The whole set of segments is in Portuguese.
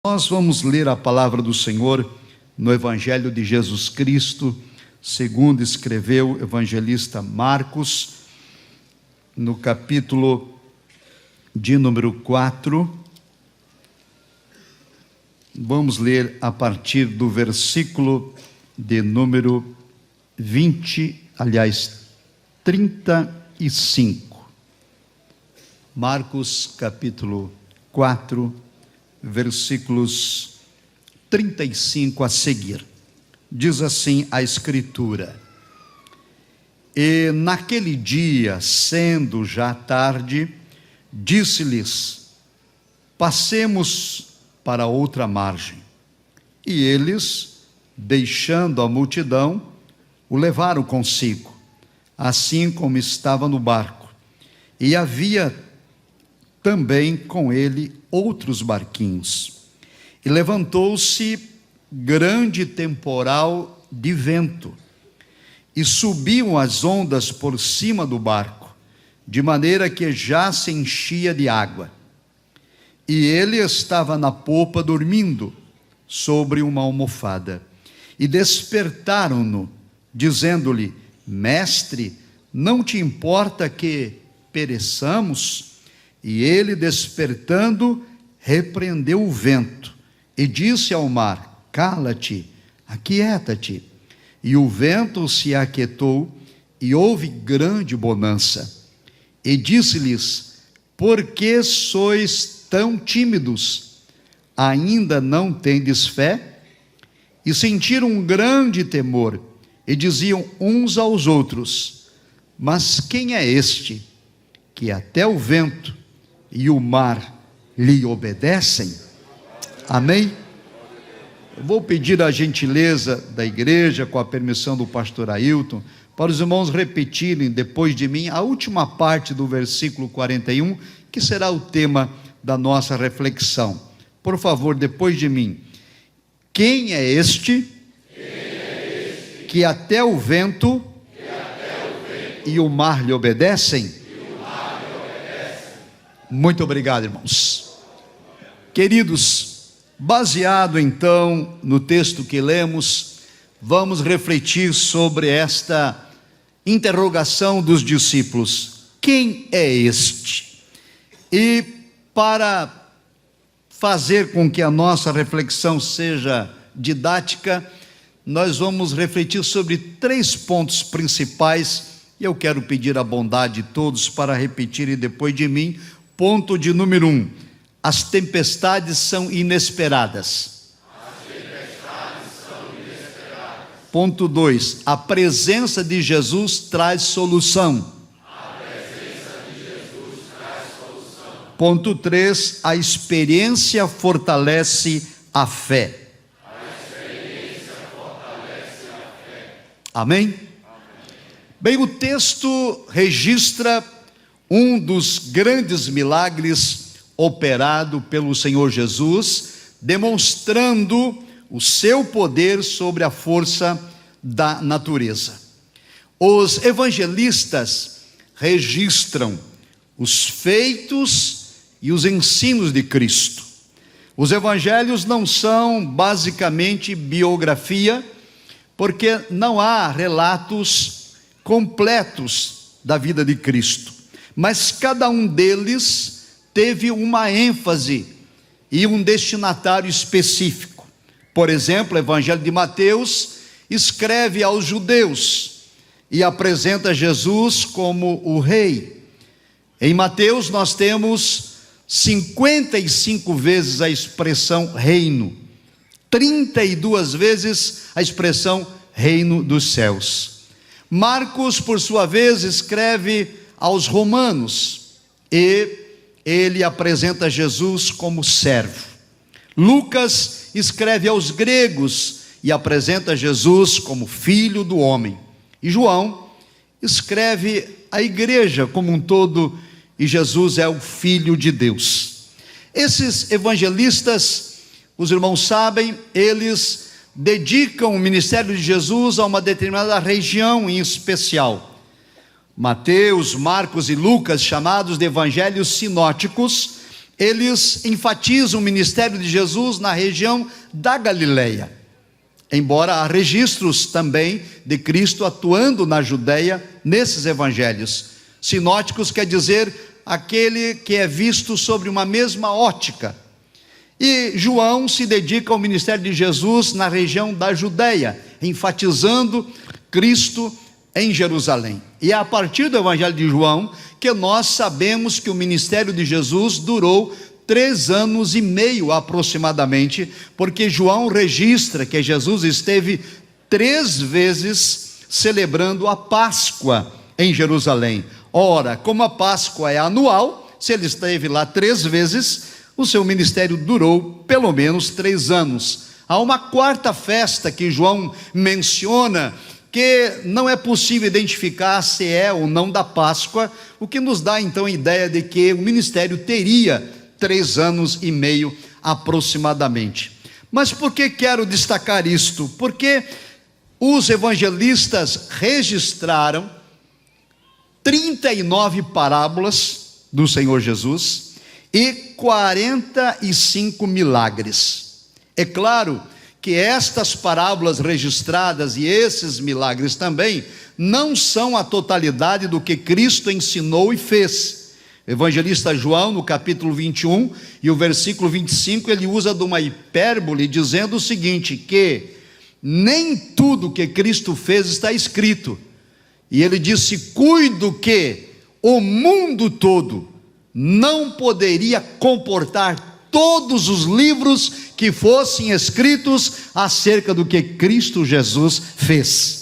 Nós vamos ler a palavra do Senhor no Evangelho de Jesus Cristo, segundo escreveu o evangelista Marcos, no capítulo de número 4. Vamos ler a partir do versículo de número 35. Marcos, capítulo 4, versículos 35 a seguir. Diz assim a Escritura: E naquele dia, sendo já tarde, disse-lhes: Passemos para outra margem. E eles, deixando a multidão, o levaram consigo, assim como estava no barco. E havia também com ele outros barquinhos. E levantou-se grande temporal de vento, e subiam as ondas por cima do barco, de maneira que já se enchia de água. E ele estava na popa dormindo, sobre uma almofada. E despertaram-no, dizendo-lhe: Mestre, não te importa que pereçamos? E ele, despertando, repreendeu o vento e disse ao mar: Cala-te, aquieta-te. E o vento se aquietou e houve grande bonança. E disse-lhes: Por que sois tão tímidos? Ainda não tendes fé? E sentiram um grande temor e diziam uns aos outros: Mas quem é este, que até o vento e o mar lhe obedecem? Amém? Eu vou pedir a gentileza da igreja, com a permissão do pastor Ailton, para os irmãos repetirem depois de mim a última parte do versículo 41, que será o tema da nossa reflexão. Por favor, depois de mim. Quem é este, que até o vento e o mar lhe obedecem? Muito obrigado, irmãos. Queridos, baseado então no texto que lemos, vamos refletir sobre esta interrogação dos discípulos: quem é este? E para fazer com que a nossa reflexão seja didática, nós vamos refletir sobre 3 pontos principais, e eu quero pedir a bondade de todos para repetirem depois de mim. Ponto de número 1: as tempestades são inesperadas. Ponto 2: a presença de Jesus traz solução. Ponto 3: a experiência fortalece a fé. Amém? Bem, o texto registra um dos grandes milagres operado pelo Senhor Jesus, demonstrando o seu poder sobre a força da natureza. Os evangelistas registram os feitos e os ensinos de Cristo. Os evangelhos não são basicamente biografia, porque não há relatos completos da vida de Cristo. Mas cada um deles teve uma ênfase e um destinatário específico. Por exemplo, o Evangelho de Mateus escreve aos judeus e apresenta Jesus como o rei. Em Mateus nós temos 55 vezes a expressão reino, 32 vezes a expressão reino dos céus. Marcos, por sua vez, escreve aos romanos, e ele apresenta Jesus como servo. Lucas escreve aos gregos e apresenta Jesus como filho do homem. E João escreve à igreja como um todo, e Jesus é o Filho de Deus. Esses evangelistas, os irmãos sabem, eles dedicam o ministério de Jesus a uma determinada região em especial. Mateus, Marcos e Lucas, chamados de evangelhos sinóticos, eles enfatizam o ministério de Jesus na região da Galileia, embora há registros também de Cristo atuando na Judéia nesses evangelhos. Sinóticos quer dizer aquele que é visto sobre uma mesma ótica. E João se dedica ao ministério de Jesus na região da Judéia, enfatizando Cristo em Jerusalém. E é a partir do evangelho de João que nós sabemos que o ministério de Jesus durou 3 anos e meio aproximadamente, porque João registra que Jesus esteve 3 vezes celebrando a Páscoa em Jerusalém. Ora, como a Páscoa é anual, se ele esteve lá 3 vezes, o seu ministério durou pelo menos 3 anos. Há uma quarta festa que João menciona, que não é possível identificar se é ou não da Páscoa, o que nos dá então a ideia de que o ministério teria 3 anos e meio aproximadamente. Mas por que quero destacar isto? Porque os evangelistas registraram 39 parábolas do Senhor Jesus e 45 milagres. É claro que estas parábolas registradas e esses milagres também não são a totalidade do que Cristo ensinou e fez. O evangelista João, no capítulo 21 e o versículo 25, ele usa de uma hipérbole dizendo o seguinte, que nem tudo que Cristo fez está escrito. E ele disse: cuido que o mundo todo não poderia comportar todos os livros que fossem escritos acerca do que Cristo Jesus fez.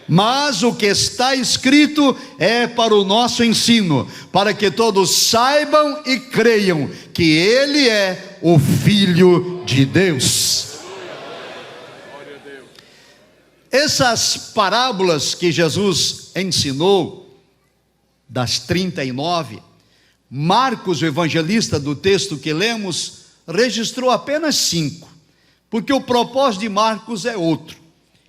Mas o que está escrito é para o nosso ensino, para que todos saibam e creiam que Ele é o Filho de Deus. Essas parábolas que Jesus ensinou, das 39, Marcos, o evangelista do texto que lemos, registrou apenas 5, porque o propósito de Marcos é outro.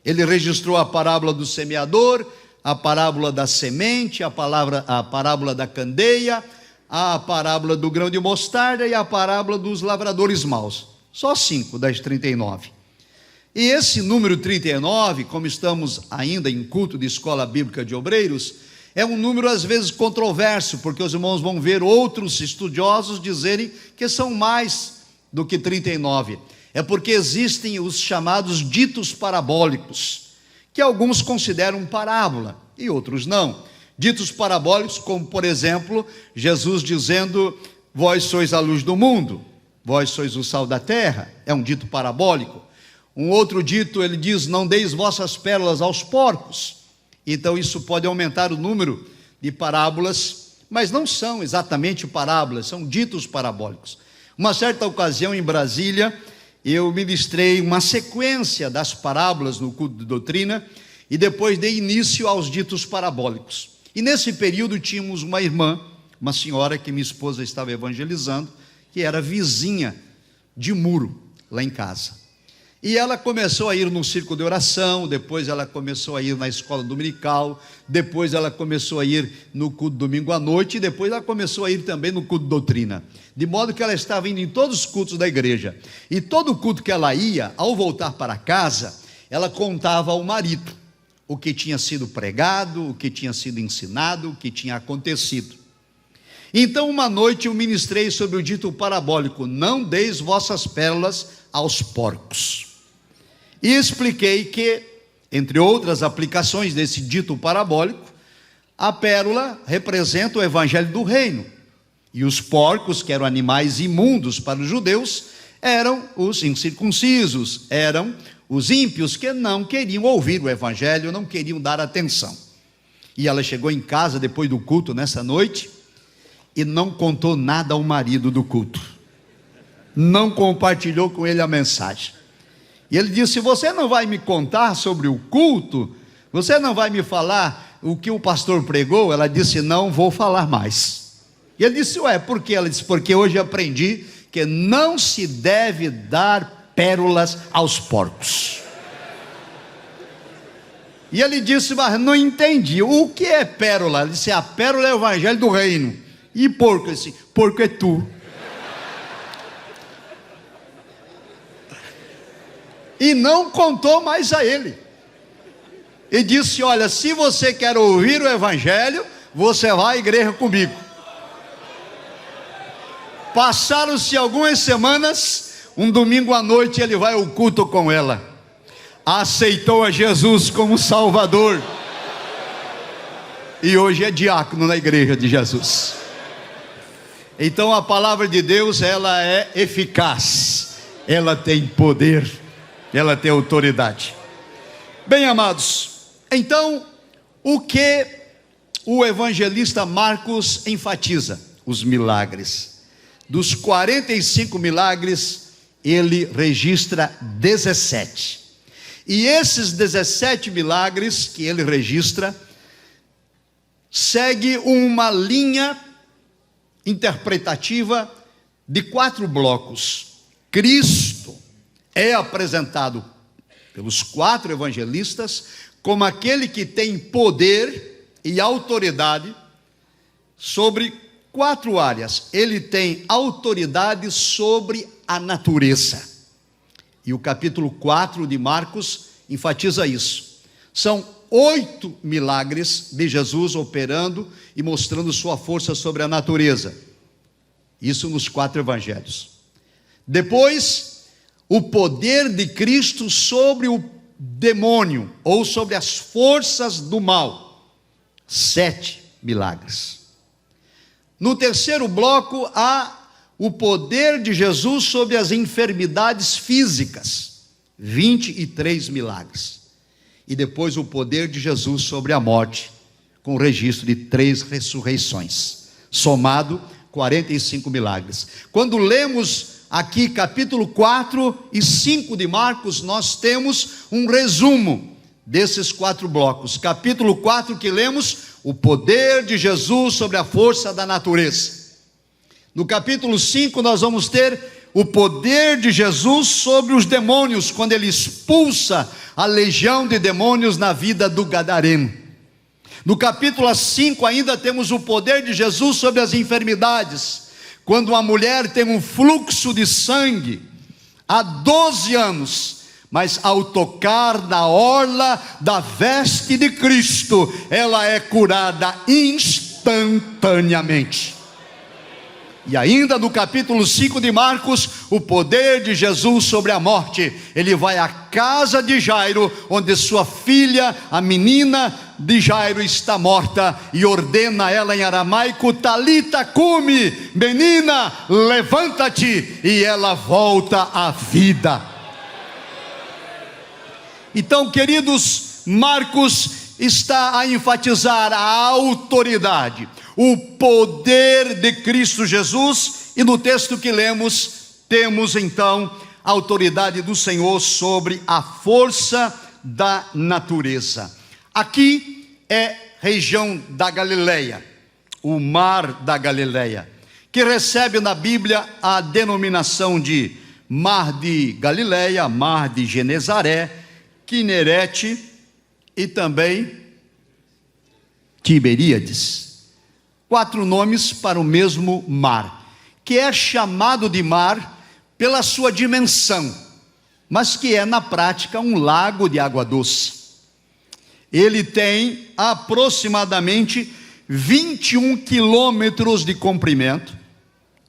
Ele registrou a parábola do semeador, a parábola da semente, a parábola da candeia, a parábola do grão de mostarda e a parábola dos lavradores maus. Só 5 das 39. E esse número 39, como estamos ainda em culto de escola bíblica de obreiros, é um número às vezes controverso, porque os irmãos vão ver outros estudiosos dizerem que são mais do que 39. É porque existem os chamados ditos parabólicos, que alguns consideram parábola e outros não. Ditos parabólicos como, por exemplo, Jesus dizendo: vós sois a luz do mundo, vós sois o sal da terra, é um dito parabólico. Um outro dito, ele diz: não deis vossas pérolas aos porcos. Então isso pode aumentar o número de parábolas, mas não são exatamente parábolas, são ditos parabólicos. Uma certa ocasião em Brasília, eu ministrei uma sequência das parábolas no culto de doutrina e depois dei início aos ditos parabólicos. E nesse período tínhamos uma irmã, uma senhora que minha esposa estava evangelizando, que era vizinha de muro lá em casa. E ela começou a ir no círculo de oração, depois ela começou a ir na escola dominical, depois ela começou a ir no culto domingo à noite, e depois ela começou a ir também no culto de doutrina. De modo que ela estava indo em todos os cultos da igreja. E todo culto que ela ia, ao voltar para casa, ela contava ao marido o que tinha sido pregado, o que tinha sido ensinado, o que tinha acontecido. Então uma noite eu ministrei sobre o dito parabólico: não deis vossas pérolas aos porcos. E expliquei que, entre outras aplicações desse dito parabólico, a pérola representa o evangelho do reino, e os porcos, que eram animais imundos para os judeus, eram os incircuncisos, eram os ímpios que não queriam ouvir o evangelho, não queriam dar atenção. E ela chegou em casa depois do culto nessa noite e não contou nada ao marido do culto, não compartilhou com ele a mensagem. E ele disse: você não vai me contar sobre o culto? Você não vai me falar o que o pastor pregou? Ela disse: não vou falar mais. E ele disse: ué, por quê? Ela disse: porque hoje aprendi que não se deve dar pérolas aos porcos. E ele disse: mas não entendi, o que é pérola? Ele disse: a pérola é o evangelho do reino. E porco? Ele disse: porco é tu. e não contou mais a ele. E disse: olha, se você quer ouvir o evangelho, você vai à igreja comigo. Passaram-se algumas semanas, um domingo à noite ele vai ao culto com ela. Aceitou a Jesus como Salvador. E hoje é diácono na igreja de Jesus. Então a palavra de Deus, ela é eficaz, ela tem poder, ela tem autoridade. Bem, amados, então o que o evangelista Marcos enfatiza? Os milagres. Dos 45 milagres, ele registra 17. E esses 17 milagres que ele registra segue uma linha interpretativa de 4 blocos. Cristo é apresentado pelos 4 evangelistas como aquele que tem poder e autoridade sobre 4 áreas. Ele tem autoridade sobre a natureza. E o capítulo 4 de Marcos enfatiza isso. São 8 milagres de Jesus operando e mostrando sua força sobre a natureza. Isso nos 4 evangelhos. Depois, o poder de Cristo sobre o demônio, ou sobre as forças do mal. 7 milagres. No terceiro bloco, há o poder de Jesus sobre as enfermidades físicas. 23 milagres. E depois o poder de Jesus sobre a morte, com o registro de 3 ressurreições, somado 45 milagres. Quando lemos aqui capítulo 4 e 5 de Marcos, nós temos um resumo desses 4 blocos. Capítulo 4 que lemos, o poder de Jesus sobre a força da natureza. No capítulo 5 nós vamos ter o poder de Jesus sobre os demônios, quando ele expulsa a legião de demônios na vida do gadareno. No capítulo 5 ainda temos o poder de Jesus sobre as enfermidades, quando uma mulher tem um fluxo de sangue há 12 anos, mas ao tocar na orla da veste de Cristo, ela é curada instantaneamente. E ainda no capítulo 5 de Marcos, o poder de Jesus sobre a morte. Ele vai à casa de Jairo, onde sua filha, a menina de Jairo, está morta, e ordena ela em aramaico: Talita cumi, menina, levanta-te, e ela volta à vida. Então, queridos, Marcos está a enfatizar a autoridade, o poder de Cristo Jesus, e no texto que lemos, temos então a autoridade do Senhor sobre a força da natureza. Aqui é região da Galileia, o mar da Galileia, que recebe na Bíblia a denominação de Mar de Galileia, Mar de Genezaré, Quinerete e também Tiberíades. 4 nomes para o mesmo mar, que é chamado de mar pela sua dimensão, mas que é na prática um lago de água doce. Ele tem aproximadamente 21 quilômetros de comprimento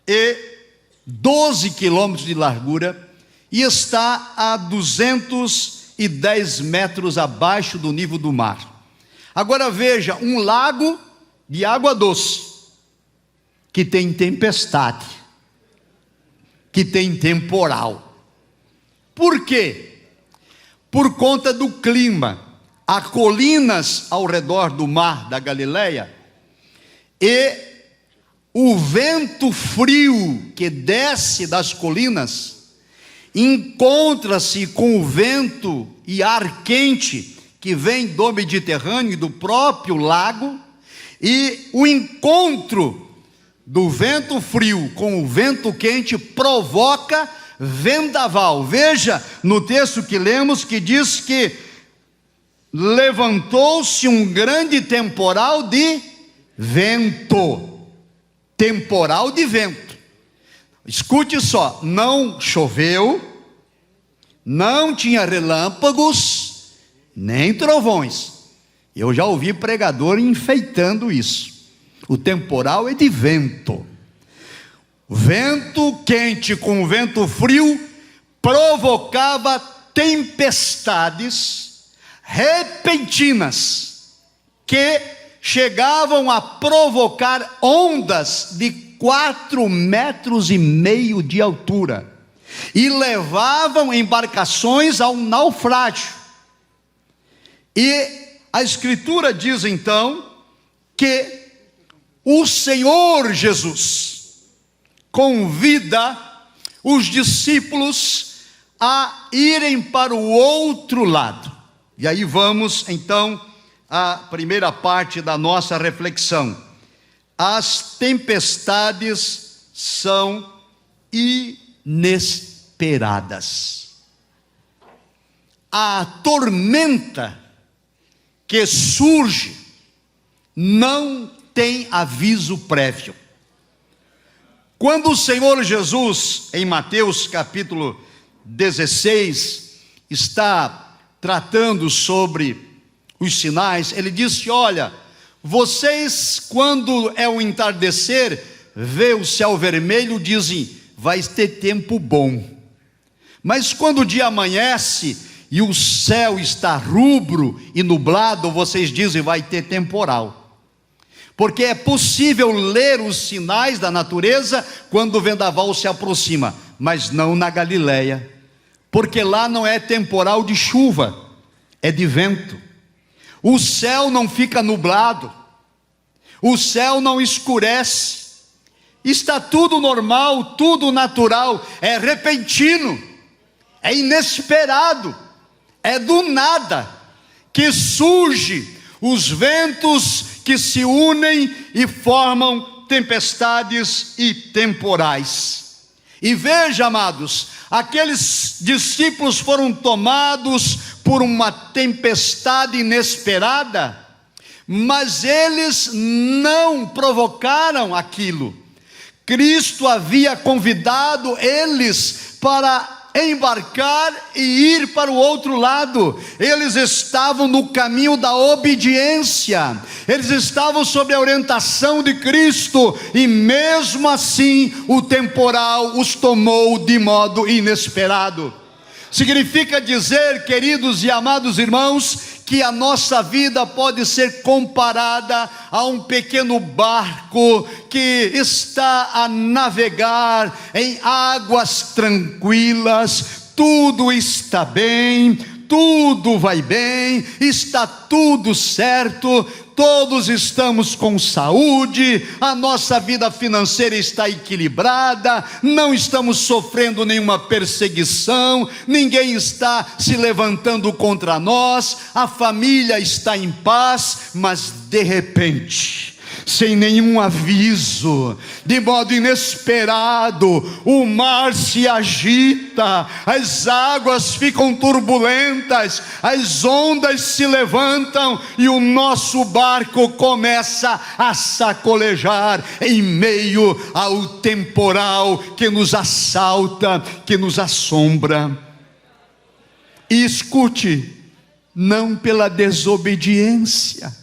e 12 quilômetros de largura, e está a 210 metros abaixo do nível do mar. Agora veja, um lago de água doce, que tem tempestade, que tem temporal. Por quê? Por conta do clima. Há colinas ao redor do mar da Galileia, e o vento frio que desce das colinas encontra-se com o vento e ar quente que vem do Mediterrâneo e do próprio lago, e o encontro do vento frio com o vento quente provoca vendaval. Veja no texto que lemos, que diz que levantou-se um grande temporal de vento. Temporal de vento. Escute só, não choveu, não tinha relâmpagos, nem trovões. Eu já ouvi pregador enfeitando isso. O temporal é de vento. Vento quente com vento frio provocava tempestades repentinas que chegavam a provocar ondas de 4,5 metros de altura e levavam embarcações ao naufrágio. E a Escritura diz então que o Senhor Jesus convida os discípulos a irem para o outro lado. E aí vamos então à primeira parte da nossa reflexão. As tempestades são inesperadas. A tormenta que surge não tem aviso prévio. Quando o Senhor Jesus, em Mateus capítulo 16, está tratando sobre os sinais, ele disse: olha, vocês quando é o entardecer, vê o céu vermelho, dizem, vai ter tempo bom. Mas quando o dia amanhece e o céu está rubro e nublado, vocês dizem, vai ter temporal. Porque é possível ler os sinais da natureza quando o vendaval se aproxima, mas não na Galileia, porque lá não é temporal de chuva, é de vento. O céu não fica nublado, o céu não escurece, está tudo normal, tudo natural, é repentino, é inesperado, é do nada que surge os ventos que se unem e formam tempestades e temporais. E veja, amados, aqueles discípulos foram tomados por uma tempestade inesperada, mas eles não provocaram aquilo. Cristo havia convidado eles para embarcar e ir para o outro lado. Eles estavam no caminho da obediência, eles estavam sob a orientação de Cristo, e mesmo assim o temporal os tomou de modo inesperado. Significa dizer, queridos e amados irmãos, que a nossa vida pode ser comparada a um pequeno barco que está a navegar em águas tranquilas, tudo está bem, tudo vai bem, está tudo certo, todos estamos com saúde, a nossa vida financeira está equilibrada, não estamos sofrendo nenhuma perseguição, ninguém está se levantando contra nós, a família está em paz, mas de repente, sem nenhum aviso, de modo inesperado, o mar se agita, as águas ficam turbulentas, as ondas se levantam e o nosso barco começa a sacolejar em meio ao temporal que nos assalta, que nos assombra. E escute, não pela desobediência.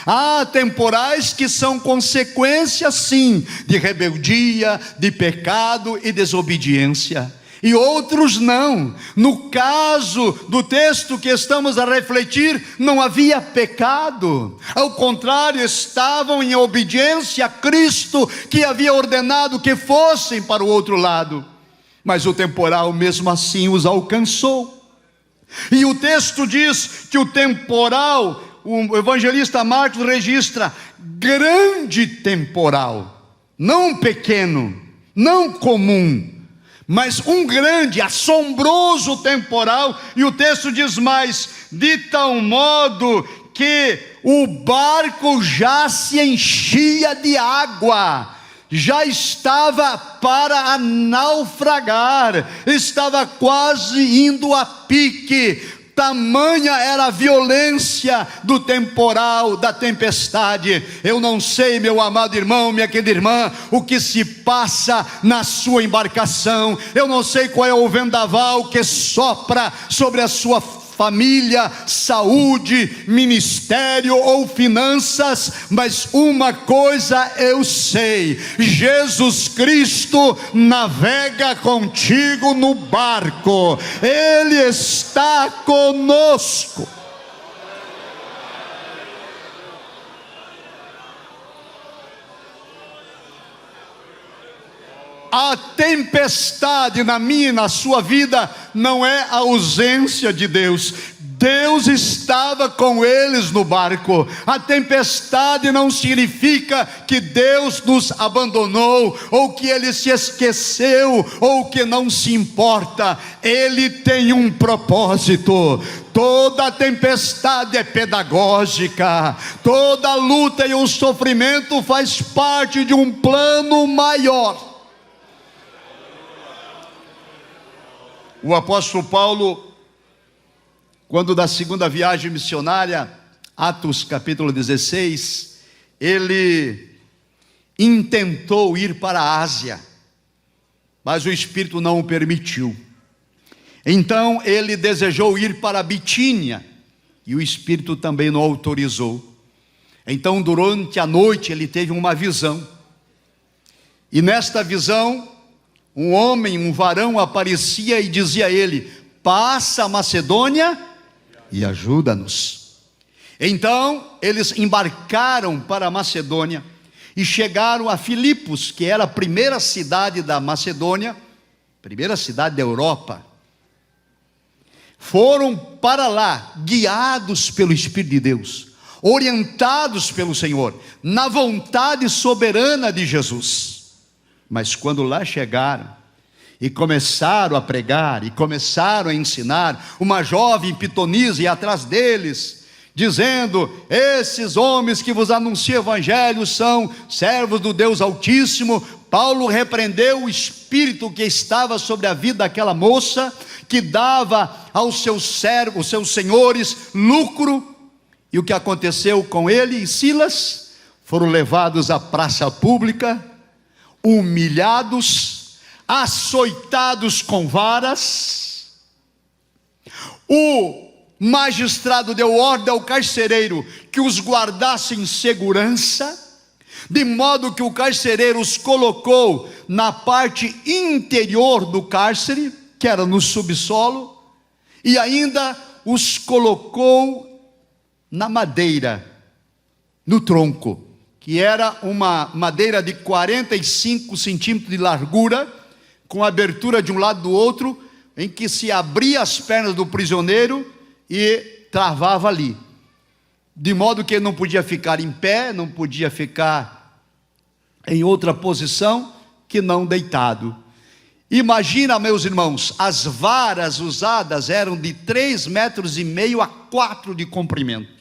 Há temporais que são consequência, sim, de rebeldia, de pecado e desobediência, e outros não. No caso do texto que estamos a refletir, não havia pecado, ao contrário, estavam em obediência a Cristo, que havia ordenado que fossem para o outro lado, mas o temporal mesmo assim os alcançou. E o texto diz que o temporal, o evangelista Marcos registra grande temporal, não pequeno, não comum, mas um grande, assombroso temporal. E o texto diz mais, de tal modo que o barco já se enchia de água, já estava para naufragar, estava quase indo a pique, Tamanha era a violência do temporal, da tempestade. Eu não sei, meu amado irmão, minha querida irmã, o que se passa na sua embarcação. Eu não sei qual é o vendaval que sopra sobre a sua família, saúde, ministério ou finanças, mas uma coisa eu sei: Jesus Cristo navega contigo no barco, Ele está conosco. A tempestade na minha e na sua vida não é a ausência de Deus. Deus estava com eles no barco. A tempestade não significa que Deus nos abandonou, ou que Ele se esqueceu, ou que não se importa. Ele tem um propósito. Toda tempestade é pedagógica. Toda luta e o sofrimento faz parte de um plano maior. O apóstolo Paulo, quando da segunda viagem missionária, Atos capítulo 16, ele intentou ir para a Ásia, mas o Espírito não o permitiu. Então ele desejou ir para a Bitínia, e o Espírito também não autorizou. Então durante a noite ele teve uma visão, e nesta visão, um homem, um varão aparecia e dizia a ele: passa a Macedônia e ajuda-nos. Então eles embarcaram para a Macedônia e chegaram a Filipos, que era a primeira cidade da Macedônia, primeira cidade da Europa. Foram para lá, guiados pelo Espírito de Deus, orientados pelo Senhor, na vontade soberana de Jesus. Mas quando lá chegaram e começaram a pregar e começaram a ensinar, uma jovem pitonisa ia atrás deles, dizendo: esses homens que vos anunciam o evangelho são servos do Deus Altíssimo. Paulo repreendeu o espírito que estava sobre a vida daquela moça, que dava aos seus servos, os seus senhores, lucro. E o que aconteceu com ele e Silas? Foram levados à praça pública, humilhados, açoitados com varas. O magistrado deu ordem ao carcereiro que os guardasse em segurança, de modo que o carcereiro os colocou na parte interior do cárcere, que era no subsolo, e ainda os colocou na madeira, no tronco, que era uma madeira de 45 centímetros de largura, com abertura de um lado do outro, em que se abria as pernas do prisioneiro e travava ali, de modo que ele não podia ficar em pé, não podia ficar em outra posição que não deitado. Imagina, meus irmãos, as varas usadas eram de 3,5 metros a 4 de comprimento.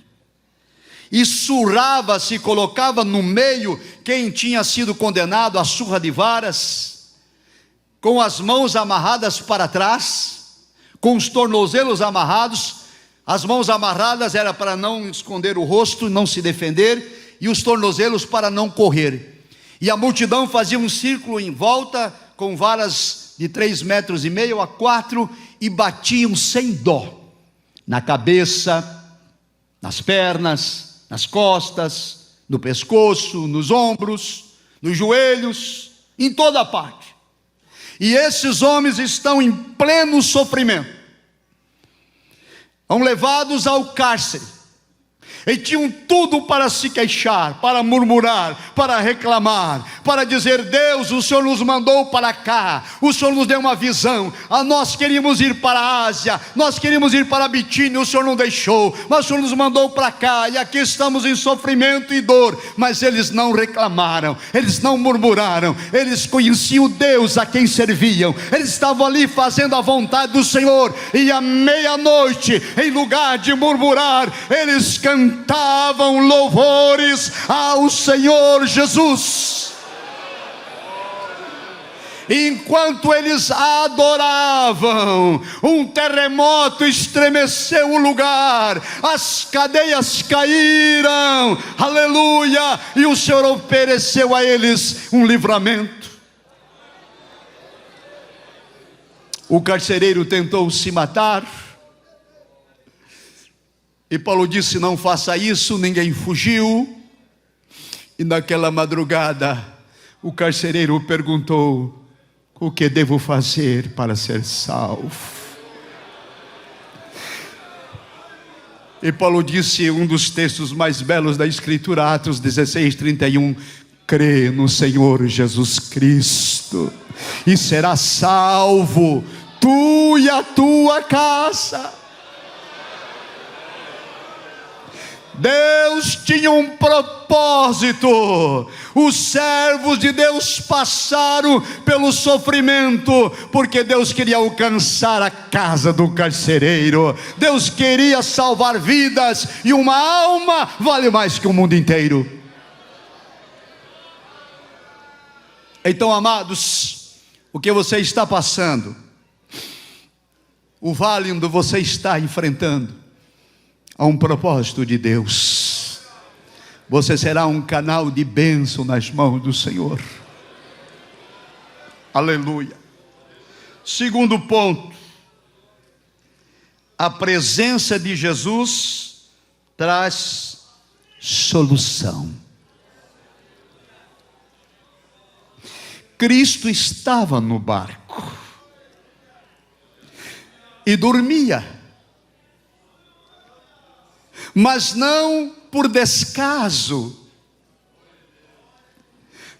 E surrava-se, colocava no meio quem tinha sido condenado à surra de varas, com as mãos amarradas para trás, com os tornozelos amarrados. As mãos amarradas era para não esconder o rosto, não se defender, e os tornozelos para não correr. E a multidão fazia um círculo em volta, com varas de 3,5 metros a 4, e batiam sem dó, na cabeça, nas pernas, nas costas, no pescoço, nos ombros, nos joelhos, em toda parte. E esses homens estão em pleno sofrimento, são levados ao cárcere, e tinham tudo para se queixar, para murmurar, para reclamar, para dizer: Deus, o Senhor nos mandou para cá, o Senhor nos deu uma visão, nós queríamos ir para a Ásia, nós queríamos ir para a Bitínia, o Senhor não deixou, mas o Senhor nos mandou para cá, e aqui estamos em sofrimento e dor. Mas eles não reclamaram, eles não murmuraram, eles conheciam o Deus a quem serviam, eles estavam ali fazendo a vontade do Senhor, e à meia-noite, em lugar de murmurar, eles cantavam louvores ao Senhor Jesus. Enquanto eles adoravam, um terremoto estremeceu o lugar, as cadeias caíram, aleluia, e o Senhor ofereceu a eles um livramento. O carcereiro tentou se matar, e Paulo disse: não faça isso. Ninguém fugiu. E naquela madrugada, o carcereiro perguntou: o que devo fazer para ser salvo? E Paulo disse, um dos textos mais belos da Escritura, Atos 16:31, crê no Senhor Jesus Cristo e serás salvo, tu e a tua casa. Deus tinha um propósito. Os servos de Deus passaram pelo sofrimento, porque Deus queria alcançar a casa do carcereiro. Deus queria salvar vidas, e uma alma vale mais que o mundo inteiro. Então, amados, o que você está passando, o vale onde você está enfrentando, há um propósito de Deus. Você será um canal de bênção nas mãos do Senhor. Aleluia. Segundo ponto, a presença de Jesus traz solução. Cristo estava no barco e dormia, mas não por descaso,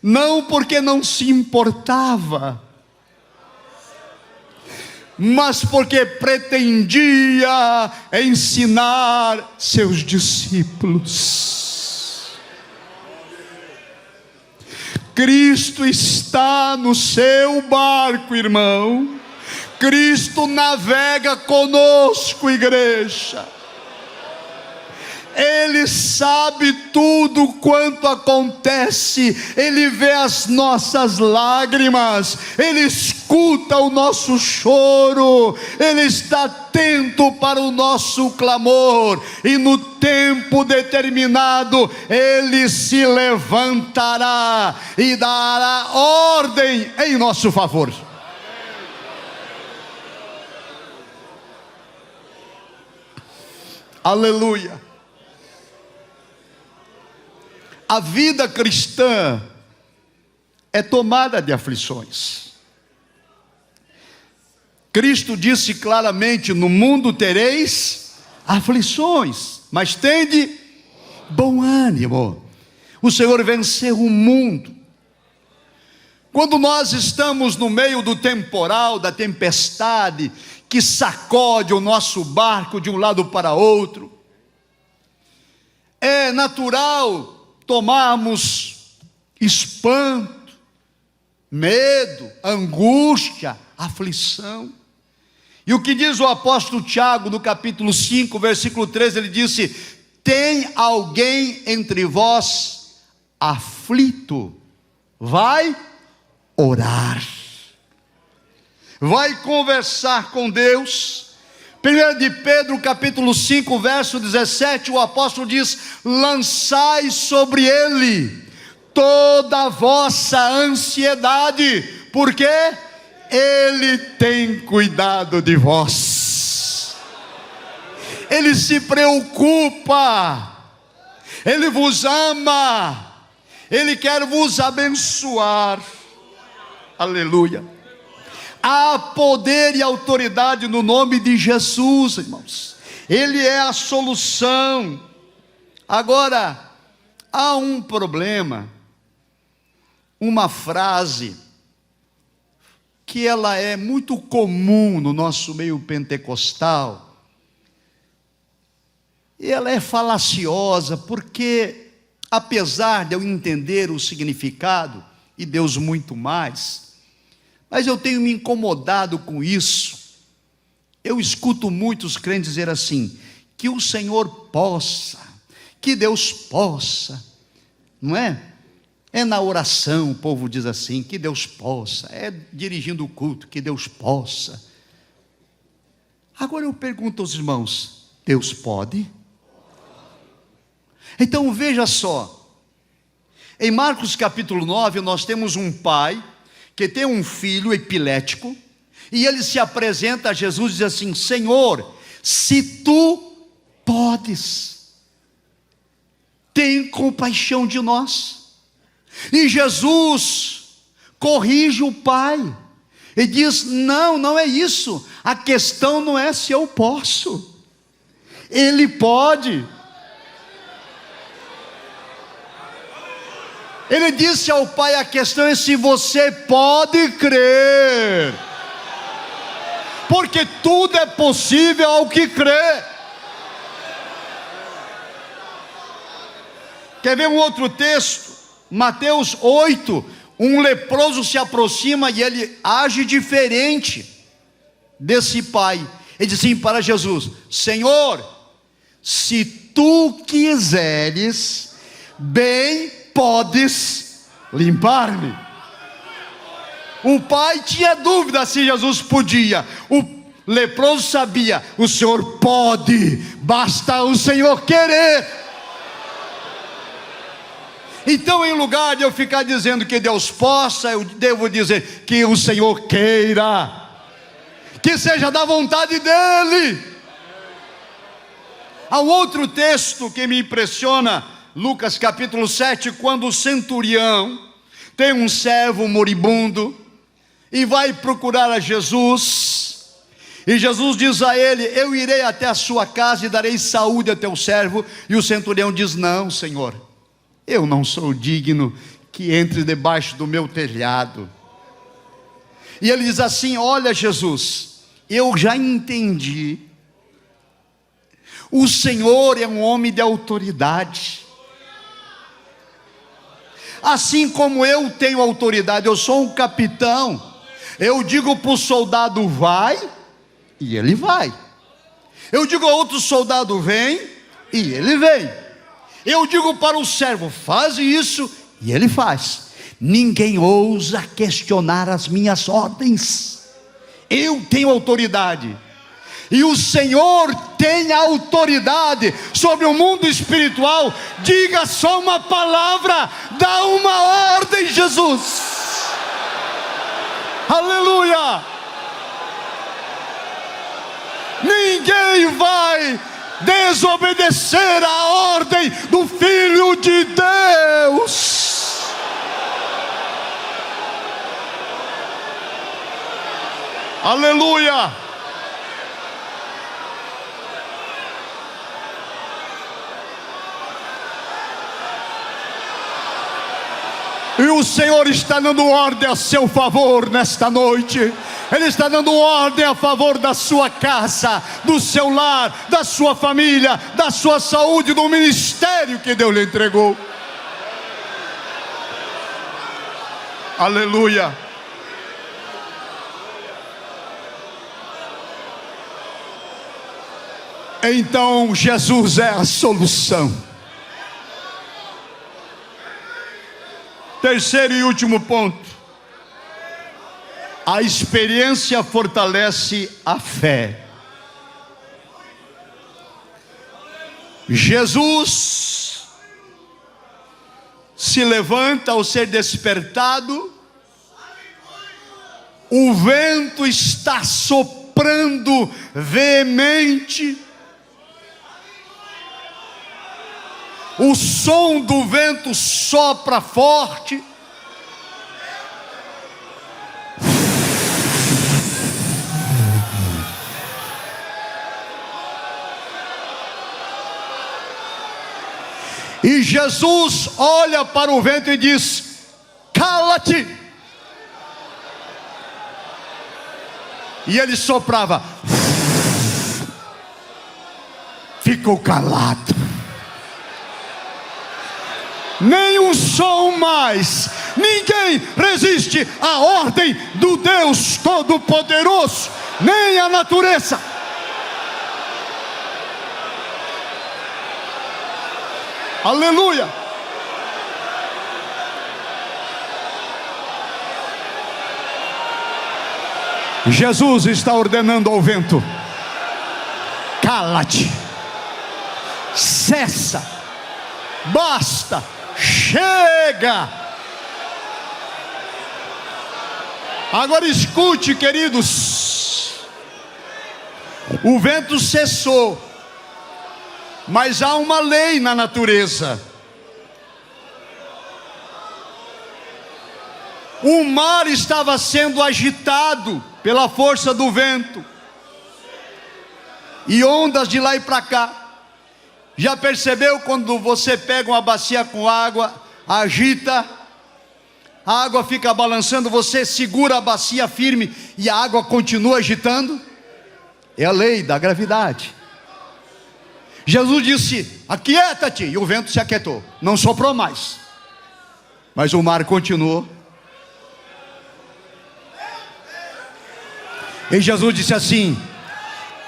não porque não se importava, mas porque pretendia ensinar seus discípulos. Cristo está no seu barco, irmão. Cristo navega conosco, igreja. Ele sabe tudo quanto acontece, Ele vê as nossas lágrimas, Ele escuta o nosso choro, Ele está atento para o nosso clamor, e no tempo determinado, Ele se levantará e dará ordem em nosso favor. Aleluia. A vida cristã é tomada de aflições. Cristo disse claramente: no mundo tereis aflições, mas tende bom ânimo. O Senhor venceu o mundo. Quando nós estamos no meio do temporal, da tempestade, que sacode o nosso barco de um lado para outro, é natural tomarmos espanto, medo, angústia, aflição. E o que diz o apóstolo Tiago no capítulo 5, versículo 13, ele disse: tem alguém entre vós aflito? Vai orar, vai conversar com Deus. 1 de Pedro capítulo 5, verso 17, o apóstolo diz: lançai sobre ele toda a vossa ansiedade, porque ele tem cuidado de vós. Ele se preocupa, ele vos ama, ele quer vos abençoar. Aleluia. Há poder e autoridade no nome de Jesus, irmãos. Ele é a solução. Agora, há um problema, uma frase que ela é muito comum no nosso meio pentecostal, e ela é falaciosa, porque apesar de eu entender o significado, e Deus muito mais, mas eu tenho me incomodado com isso. Eu escuto muitos crentes dizer assim: que o Senhor possa, que Deus possa, não é? É na oração, o povo diz assim, que Deus possa. É dirigindo o culto, que Deus possa. Agora eu pergunto aos irmãos, Deus pode? Então veja só, em Marcos capítulo 9, nós temos um pai que tem um filho epilético, e ele se apresenta a Jesus e diz assim: Senhor, se tu podes, tem compaixão de nós. E Jesus corrige o pai e diz: não, não é isso, a questão não é se eu posso, ele pode. Ele disse ao pai: a questão é se você pode crer, porque tudo é possível ao que crê. Quer ver um outro texto? Mateus 8, um leproso se aproxima e ele age diferente desse pai. Ele diz assim para Jesus: Senhor, se tu quiseres, bem podes limpar-me. O pai tinha dúvida se Jesus podia. O leproso sabia: o Senhor pode, basta o Senhor querer. Então, em lugar de eu ficar dizendo que Deus possa, eu devo dizer que o Senhor queira, que seja da vontade dEle. Há um outro texto que me impressiona, Lucas capítulo 7, quando o centurião tem um servo moribundo e vai procurar a Jesus, e Jesus diz a ele: eu irei até a sua casa e darei saúde a teu servo. E o centurião diz: não, Senhor, eu não sou digno que entre debaixo do meu telhado. E ele diz assim: olha, Jesus, eu já entendi, o Senhor é um homem de autoridade, assim como eu tenho autoridade. Eu sou um capitão, eu digo para o soldado vai, e ele vai. Eu digo a outro soldado vem, e ele vem. Eu digo para o servo faz isso, e ele faz. Ninguém ousa questionar as minhas ordens. Eu tenho autoridade, e o Senhor tem autoridade sobre o mundo espiritual. Diga só uma palavra, dá uma ordem, Jesus. Aleluia. Ninguém vai desobedecer a ordem do Filho de Deus. Aleluia. E o Senhor está dando ordem a seu favor nesta noite. Ele está dando ordem a favor da sua casa, do seu lar, da sua família, da sua saúde, do ministério que Deus lhe entregou. Aleluia. Então Jesus é a solução. Terceiro e último ponto: a experiência fortalece a fé. Jesus se levanta ao ser despertado, o vento está soprando veemente, o som do vento sopra forte, e Jesus olha para o vento e diz: cala-te. E ele soprava, ficou calado. Nem um som mais. Ninguém resiste à ordem do Deus Todo-Poderoso, nem a natureza. Aleluia. Jesus está ordenando ao vento: cala-te, cessa, basta, chega. Agora escute, queridos, o vento cessou, mas há uma lei na natureza. O mar estava sendo agitado pela força do vento, e ondas de lá e para cá. Já percebeu quando você pega uma bacia com água, agita, a água fica balançando, você segura a bacia firme e a água continua agitando? É a lei da gravidade. Jesus disse: aquieta-te, e o vento se aquietou, não soprou mais, mas o mar continuou. E Jesus disse assim: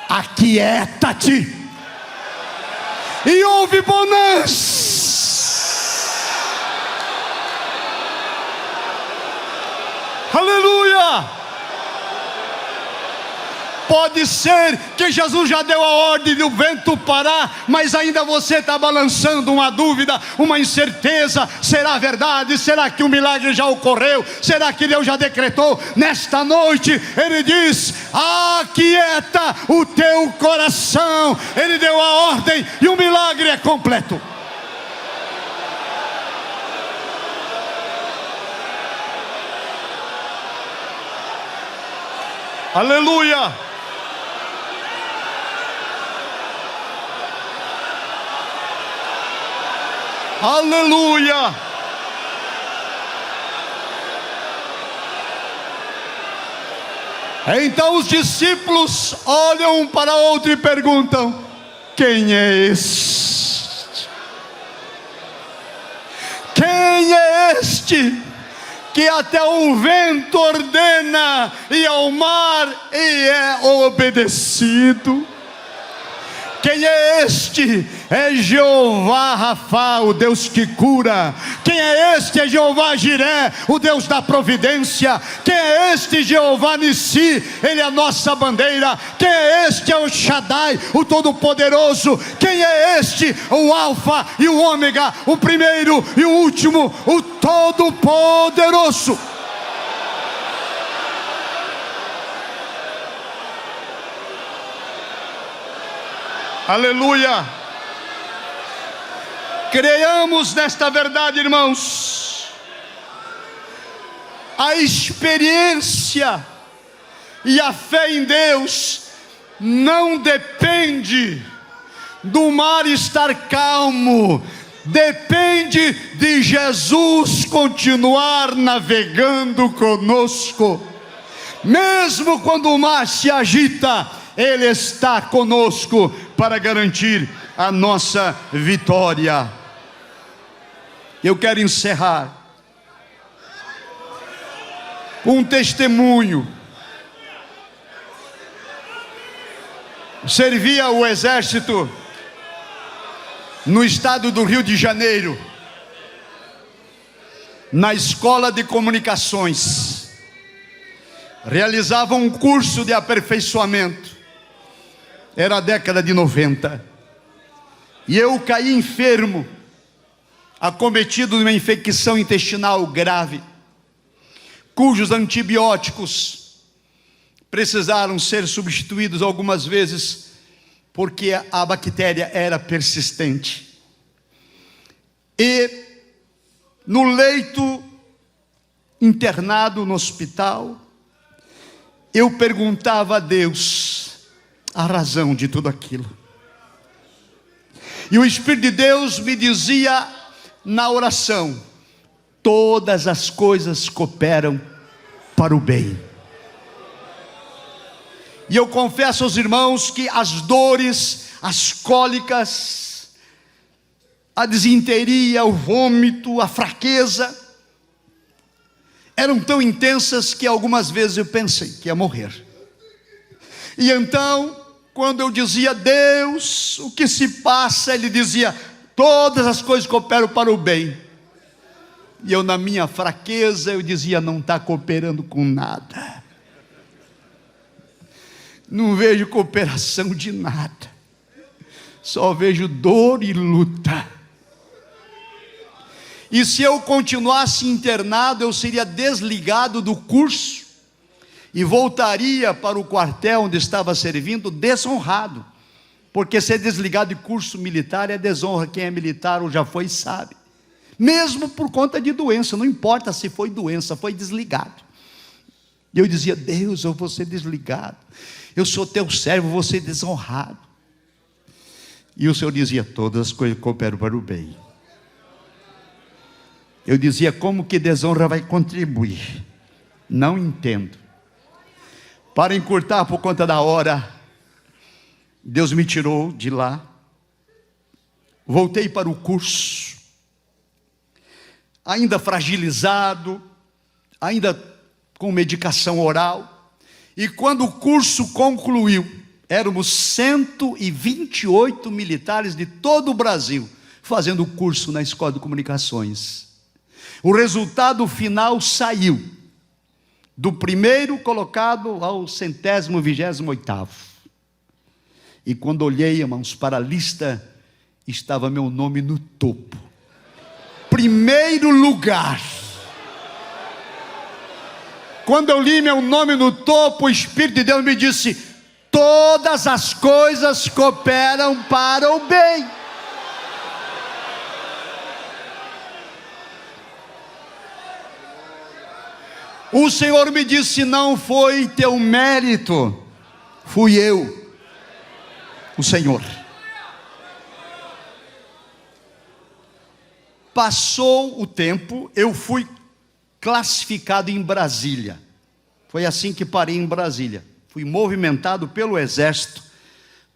aquieta-te, e houve bonança. Aleluia! Pode ser que Jesus já deu a ordem do vento parar, mas ainda você está balançando uma dúvida, uma incerteza. Será verdade? Será que o milagre já ocorreu? Será que Deus já decretou? Nesta noite Ele diz: aquieta o teu coração. Ele deu a ordem e o milagre é completo. Aleluia! Aleluia! Então os discípulos olham um para o outro e perguntam: quem é este? Quem é este que até o vento ordena e ao mar e é obedecido? Quem é este? É Jeová Rafa, o Deus que cura. Quem é este? É Jeová Jiré, o Deus da providência. Quem é este? Jeová Nissi, Ele é a nossa bandeira. Quem é este? É o Shaddai, o Todo-Poderoso. Quem é este? O Alfa e o Ômega, o primeiro e o último, o Todo-Poderoso. Aleluia! Creiamos nesta verdade, irmãos. A experiência e a fé em Deus não depende do mar estar calmo, depende de Jesus continuar navegando conosco. Mesmo quando o mar se agita, Ele está conosco para garantir a nossa vitória. Eu quero encerrar com um testemunho. Servia o exército no estado do Rio de Janeiro, na escola de comunicações. Realizava um curso de aperfeiçoamento. Era a década de 90. E eu caí enfermo, acometido de uma infecção intestinal grave, cujos antibióticos precisaram ser substituídos algumas vezes, porque a bactéria era persistente. E no leito, internado no hospital, eu perguntava a Deus a razão de tudo aquilo. E o Espírito de Deus me dizia na oração: todas as coisas cooperam para o bem. E eu confesso aos irmãos que as dores, as cólicas, a disenteria, o vômito, a fraqueza, eram tão intensas que algumas vezes eu pensei que ia morrer. E então, quando eu dizia: Deus, o que se passa? Ele dizia: todas as coisas cooperam para o bem. E eu, na minha fraqueza, eu dizia: não está cooperando com nada. Não vejo cooperação de nada. Só vejo dor e luta. E se eu continuasse internado, eu seria desligado do curso e voltaria para o quartel onde estava servindo desonrado. Porque ser desligado de curso militar é desonra. Quem é militar ou já foi sabe. Mesmo por conta de doença, não importa se foi doença, foi desligado. E eu dizia: Deus, eu vou ser desligado, eu sou teu servo, vou ser desonrado. E o Senhor dizia: todas as coisas cooperam para o bem. Eu dizia: como que desonra vai contribuir? Não entendo. Para encurtar por conta da hora, Deus me tirou de lá, voltei para o curso, ainda fragilizado, ainda com medicação oral, e quando o curso concluiu, éramos 128 militares de todo o Brasil, fazendo o curso na Escola de Comunicações. O resultado final saiu, do primeiro colocado ao 128º. E quando olhei, irmãos, para a lista, estava meu nome no topo. Primeiro lugar. Quando eu li meu nome no topo, o Espírito de Deus me disse: todas as coisas cooperam para o bem. O Senhor me disse: não foi teu mérito, fui eu, o Senhor. Passou o tempo, eu fui classificado em Brasília. Foi assim que parei em Brasília. Fui movimentado pelo Exército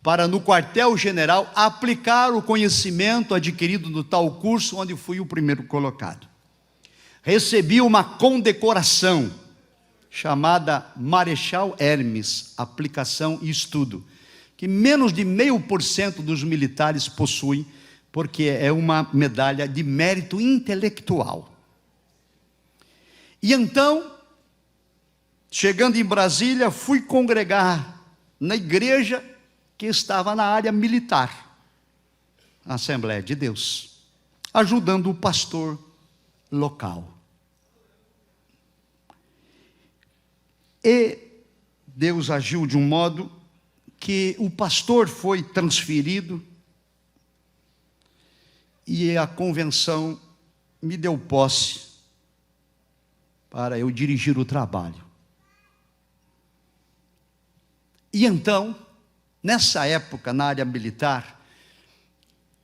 para, no quartel-general, aplicar o conhecimento adquirido no tal curso, onde fui o primeiro colocado. Recebi uma condecoração chamada Marechal Hermes, aplicação e estudo, que menos de 0,5% dos militares possuem, porque é uma medalha de mérito intelectual. E então, chegando em Brasília, fui congregar na igreja que estava na área militar, a Assembleia de Deus, ajudando o pastor local. E Deus agiu de um modo que o pastor foi transferido e a convenção me deu posse para eu dirigir o trabalho. E então, nessa época, na área militar,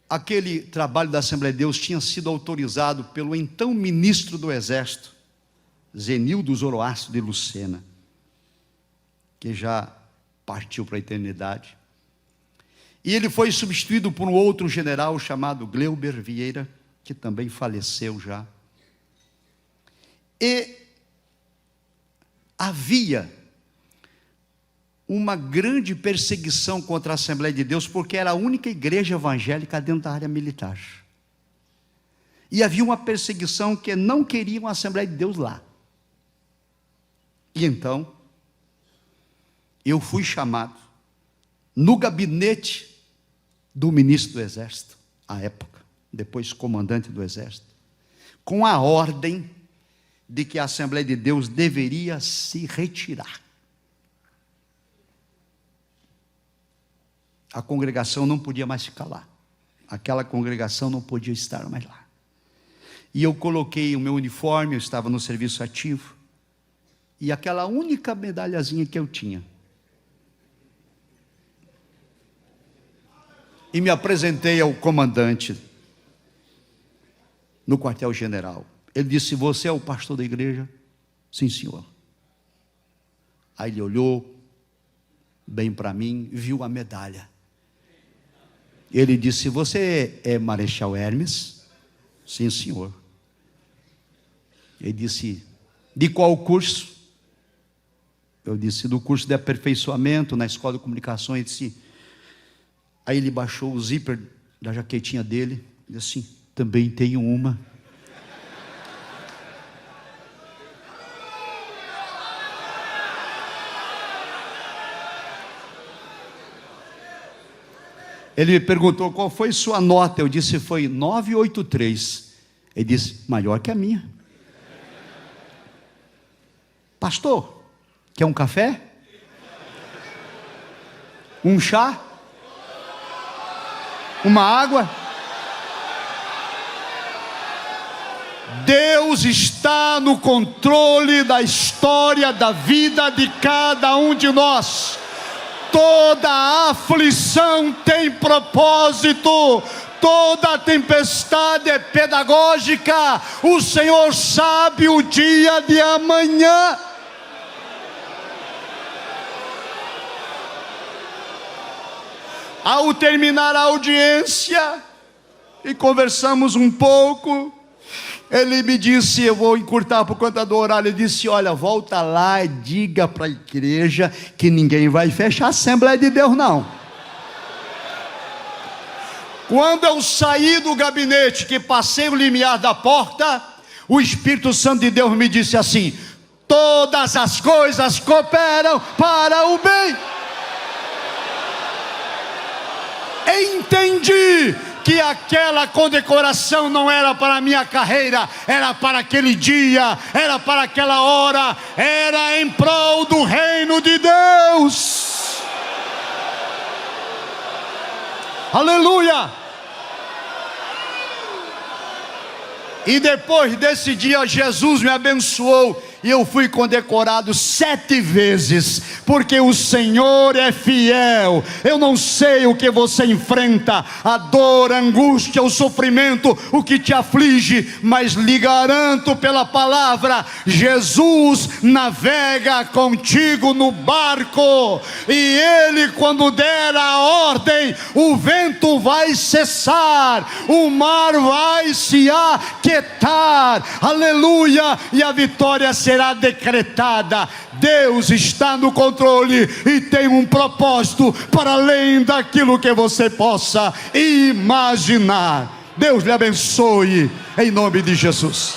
aquele trabalho da Assembleia de Deus tinha sido autorizado pelo então ministro do Exército, Zenildo Zoroastro de Lucena, que já partiu para a eternidade. E ele foi substituído por um outro general chamado Gleuber Vieira, que também faleceu já. E havia uma grande perseguição contra a Assembleia de Deus, porque era a única igreja evangélica dentro da área militar. E havia uma perseguição que não queriam a Assembleia de Deus lá. E então, eu fui chamado no gabinete do ministro do Exército, à época, depois comandante do Exército, com a ordem de que a Assembleia de Deus deveria se retirar. A congregação não podia mais ficar lá. Aquela congregação não podia estar mais lá. E eu coloquei o meu uniforme, eu estava no serviço ativo, e aquela única medalhazinha que eu tinha. E me apresentei ao comandante no quartel-general. Ele disse: você é o pastor da igreja? Sim, senhor. Aí ele olhou bem para mim, viu a medalha. Ele disse: você é Marechal Hermes? Sim, senhor. Ele disse: de qual curso? Eu disse: do curso de aperfeiçoamento na Escola de Comunicações. Ele disse... Aí ele baixou o zíper da jaquetinha dele e disse assim: também tenho uma. Ele me perguntou qual foi sua nota. Eu disse, foi 983. Ele disse, maior que a minha. Pastor, quer um café? Um chá? Uma água? Deus está no controle da história da vida de cada um de nós. Toda aflição tem propósito, toda tempestade é pedagógica. O Senhor sabe o dia de amanhã. Ao terminar a audiência e conversamos um pouco, ele me disse, eu vou encurtar por conta do horário, ele disse, olha, volta lá e diga para a igreja que ninguém vai fechar a Assembleia de Deus não. Quando eu saí do gabinete, que passei o limiar da porta, o Espírito Santo de Deus me disse assim, todas as coisas cooperam para o bem. Entendi que aquela condecoração não era para a minha carreira, era para aquele dia, era para aquela hora, era em prol do reino de Deus. Aleluia! E depois desse dia Jesus me abençoou e eu fui condecorado 7 vezes, porque o Senhor é fiel. Eu não sei o que você enfrenta, a dor, a angústia, o sofrimento, o que te aflige, mas lhe garanto pela palavra, Jesus navega contigo no barco, e Ele quando der a ordem, o vento vai cessar, o mar vai se aquietar, aleluia, e a vitória será decretada. Deus está no controle e tem um propósito para além daquilo que você possa imaginar. Deus lhe abençoe em nome de Jesus.